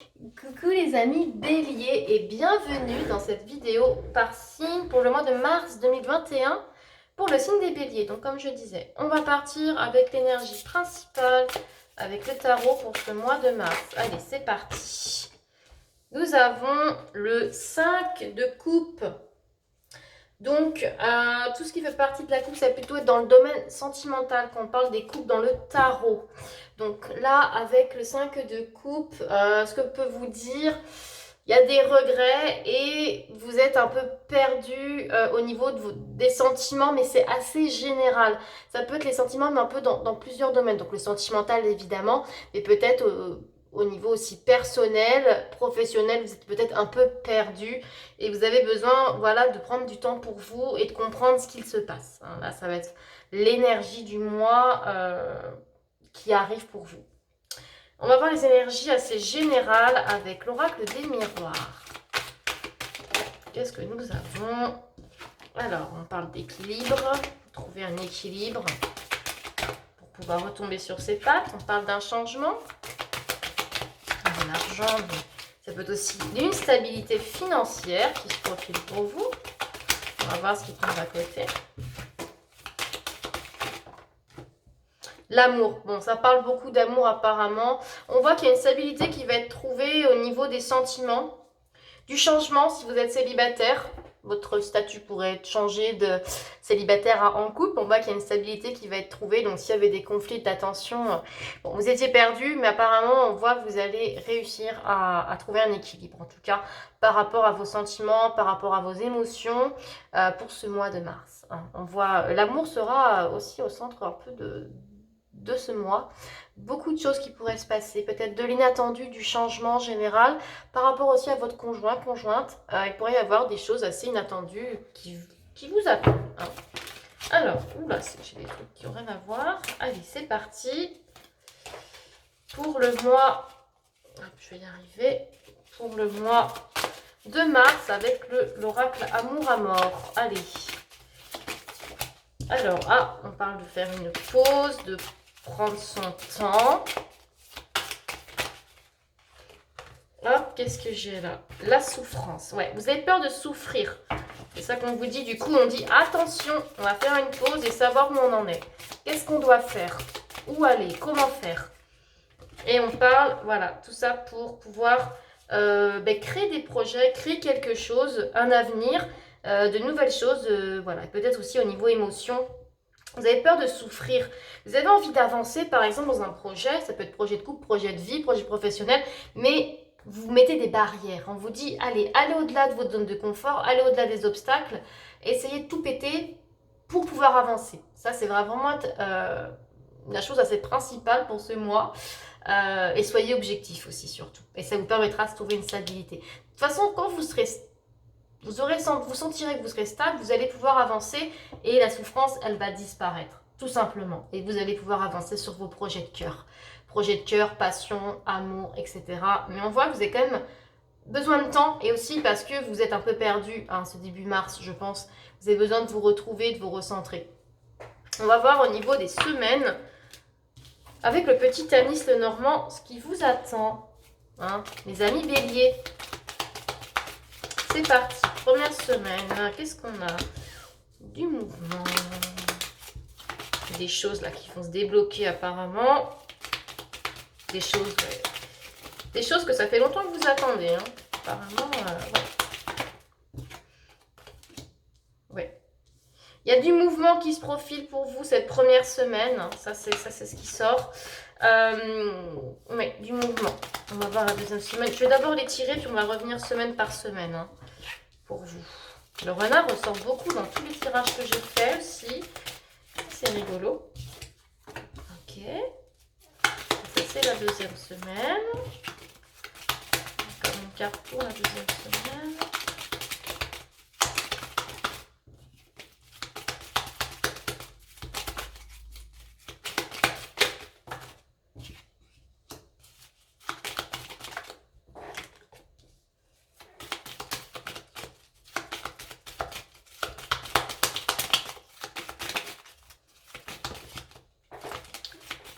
Coucou les amis Bélier et bienvenue dans cette vidéo par signe pour le mois de mars 2021 pour le signe des Béliers. Donc comme je disais, on va partir avec l'énergie principale, avec le tarot pour ce mois de mars. Allez, c'est parti. Nous avons le 5 de coupe. Donc, tout ce qui fait partie de la coupe, ça va plutôt être dans le domaine sentimental quand on parle des coupes dans le tarot. Donc là, avec le 5 de coupe, ce que je peux vous dire, il y a des regrets et vous êtes un peu perdu au niveau des sentiments, mais c'est assez général. Ça peut être les sentiments, mais un peu dans plusieurs domaines. Donc le sentimental, évidemment, mais peut-être au niveau aussi personnel, professionnel, vous êtes peut-être un peu perdu et vous avez besoin, voilà, de prendre du temps pour vous et de comprendre ce qu'il se passe. Hein. Là, ça va être l'énergie du mois qui arrive pour vous. On va voir les énergies assez générales avec l'oracle des miroirs. Qu'est-ce que nous avons? Alors, on parle d'équilibre. Trouver un équilibre pour pouvoir retomber sur ses pattes. On parle d'un changement. De l'argent. Ça peut être aussi d'une stabilité financière qui se profile pour vous. On va voir ce qui tombe à côté. L'amour, bon, ça parle beaucoup d'amour apparemment. On voit qu'il y a une stabilité qui va être trouvée au niveau des sentiments. Du changement, si vous êtes célibataire, votre statut pourrait être changé de célibataire à en couple. On voit qu'il y a une stabilité qui va être trouvée. Donc s'il y avait des conflits d'attention, bon, vous étiez perdu, mais apparemment on voit que vous allez réussir à trouver un équilibre. En tout cas, par rapport à vos sentiments, par rapport à vos émotions pour ce mois de mars. Hein. On voit l'amour sera aussi au centre un peu de ce mois. Beaucoup de choses qui pourraient se passer, peut-être de l'inattendu, du changement général, par rapport aussi à votre conjoint, conjointe. Il pourrait y avoir des choses assez inattendues qui vous attendent. Hein. Alors, oula, j'ai des trucs qui n'ont rien à voir. Allez, c'est parti. Pour le mois, je vais y arriver, pour le mois de mars avec l'oracle Amour à mort. Allez. Alors, on parle de faire une pause, de prendre son temps. Hop, qu'est-ce que j'ai là? La souffrance. Ouais, vous avez peur de souffrir. C'est ça qu'on vous dit. Du coup, on dit attention, on va faire une pause et savoir où on en est. Qu'est-ce qu'on doit faire? Où aller? Comment faire? Et on parle, voilà, tout ça pour pouvoir créer des projets, créer quelque chose, un avenir, de nouvelles choses, voilà, peut-être aussi au niveau émotion. Vous avez peur de souffrir. Vous avez envie d'avancer, par exemple, dans un projet. Ça peut être projet de couple, projet de vie, projet professionnel. Mais vous mettez des barrières. On vous dit, allez au-delà de votre zone de confort, allez au-delà des obstacles. Essayez de tout péter pour pouvoir avancer. Ça, c'est vraiment la chose assez principale pour ce mois. Et soyez objectif aussi, surtout. Et ça vous permettra de trouver une stabilité. De toute façon, quand vous serez vous sentirez que vous serez stable, vous allez pouvoir avancer et la souffrance, elle va disparaître, tout simplement. Et vous allez pouvoir avancer sur vos projets de cœur. Projets de cœur, passion, amour, etc. Mais on voit que vous avez quand même besoin de temps et aussi parce que vous êtes un peu perdu, hein, ce début mars, je pense. Vous avez besoin de vous retrouver, de vous recentrer. On va voir au niveau des semaines, avec le petit Anis le Normand, ce qui vous attend. Hein, les amis béliers. C'est parti, première semaine, qu'est-ce qu'on a? Du mouvement, des choses là qui vont se débloquer apparemment, des choses que ça fait longtemps que vous attendez, hein. Apparemment, ouais. Il y a du mouvement qui se profile pour vous cette première semaine, hein. Ça c'est ce qui sort. Oui, du mouvement. On va voir la deuxième semaine. Je vais d'abord les tirer, puis on va revenir semaine par semaine, hein, pour vous. Le renard ressort beaucoup dans tous les tirages que je fais aussi. C'est rigolo. Ok. Ça, c'est la deuxième semaine. Encore une carte pour la deuxième semaine.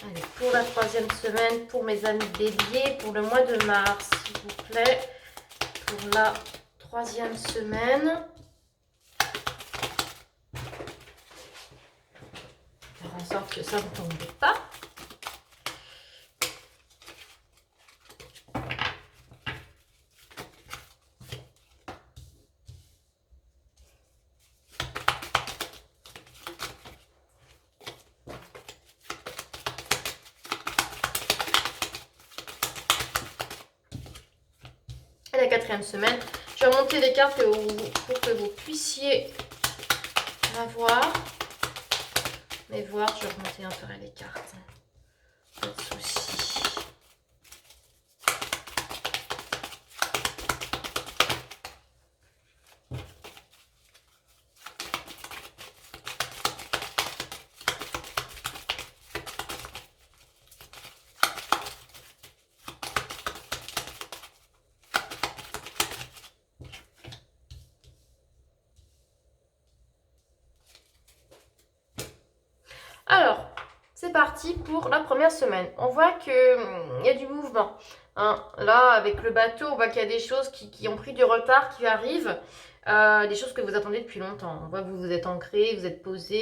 Allez, pour la 3e semaine pour mes amis béliers pour le mois de mars, s'il vous plaît. Pour la 3e semaine. Faire en sorte que ça ne tombe pas. Et la 4e semaine, je vais remonter les cartes pour que vous puissiez la voir. Mais voir, je vais remonter un peu les cartes. Pas de soucis. Alors, c'est parti pour la première semaine. On voit qu'il y a du mouvement. Hein. Là, avec le bateau, on voit qu'il y a des choses qui ont pris du retard, qui arrivent. Des choses que vous attendez depuis longtemps. On voit que vous vous êtes ancré, vous êtes posé.